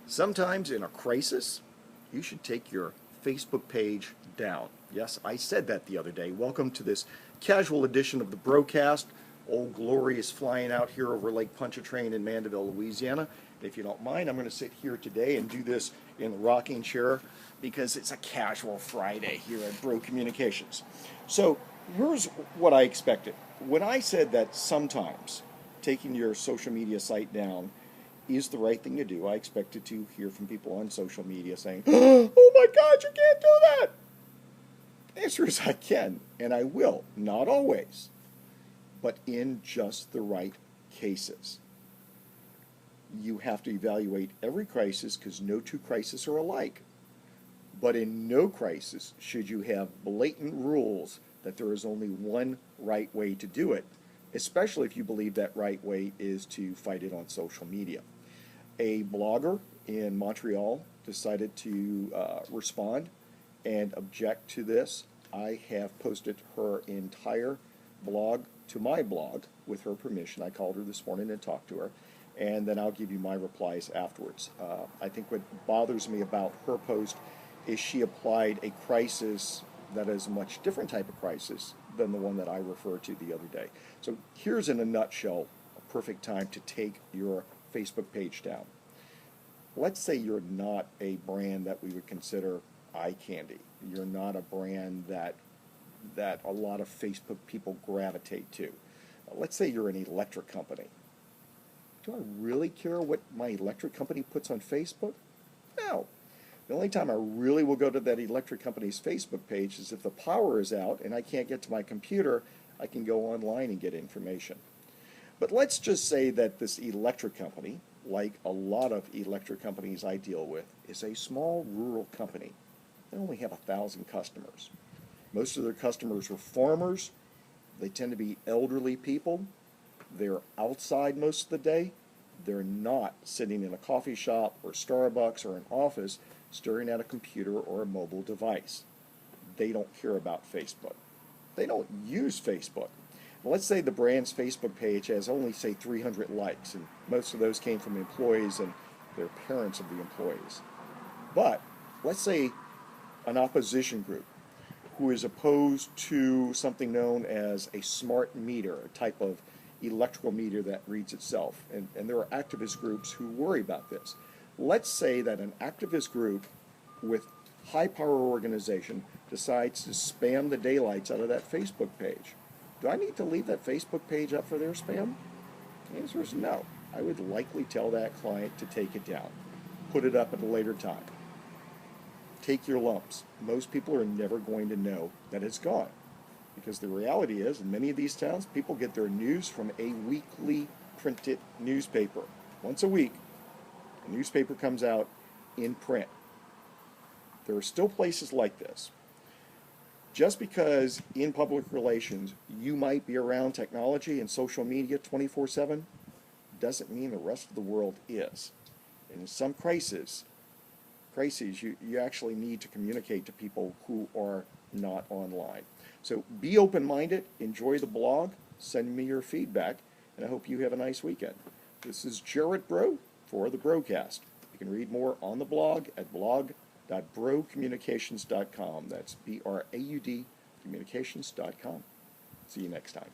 Sometimes in a crisis, you should take your Facebook page down. Yes, I said that the other day. Welcome to this casual edition of the broadcast. Old Glory is flying out here over Lake Pontchartrain in Mandeville, Louisiana. If you don't mind, I'm going to sit here today and do this in the rocking chair because it's a casual Friday here at Braud Communications. So here's what I expected. When I said that sometimes taking your social media site down is the right thing to do, I expected to hear from people on social media saying, "Oh my God, you can't do that!" The answer is I can, and I will. Not always, but in just the right cases. You have to evaluate every crisis because no two crises are alike. But in no crisis should you have blatant rules that there is only one right way to do it, especially if you believe that right way is to fight it on social media. A blogger in Montreal decided to respond and object to this. I have posted her entire blog to my blog with her permission. I called her this morning and talked to her, and then I'll give you my replies afterwards. I think what bothers me about her post is she applied a crisis that is a much different type of crisis than the one that I referred to the other day. So here's in a nutshell a perfect time to take your Facebook page down. Let's say you're not a brand that we would consider eye candy. You're not a brand that a lot of Facebook people gravitate to. Let's say you're an electric company. Do I really care what my electric company puts on Facebook? No. The only time I really will go to that electric company's Facebook page is if the power is out and I can't get to my computer. I can go online and get information. But let's just say that this electric company, like a lot of electric companies I deal with, is a small rural company. They only have 1,000 customers. Most of their customers are farmers. They tend to be elderly people. They're outside most of the day. They're not sitting in a coffee shop or Starbucks or an office staring at a computer or a mobile device. They don't care about Facebook. They don't use Facebook. Let's say the brand's Facebook page has only, say, 300 likes, and most of those came from employees and their parents of the employees. But let's say an opposition group who is opposed to something known as a smart meter, a type of electrical meter that reads itself. And there are activist groups who worry about this. Let's say that an activist group with high-power organization decides to spam the daylights out of that Facebook page. Do I need to leave that Facebook page up for their spam? The answer is no. I would likely tell that client to take it down. Put it up at a later time. Take your lumps. Most people are never going to know that it's gone. Because the reality is, in many of these towns, people get their news from a weekly printed newspaper. Once a week, a newspaper comes out in print. There are still places like this. Just because in public relations you might be around technology and social media 24/7 doesn't mean the rest of the world is. And in some crises you actually need to communicate to people who are not online. So be open-minded, enjoy the blog, send me your feedback, and I hope you have a nice weekend. This is Gerard Braud for the broadcast. You can read more on the blog at blog.braudcommunications.com. That's BRAUD communications.com. See you next time.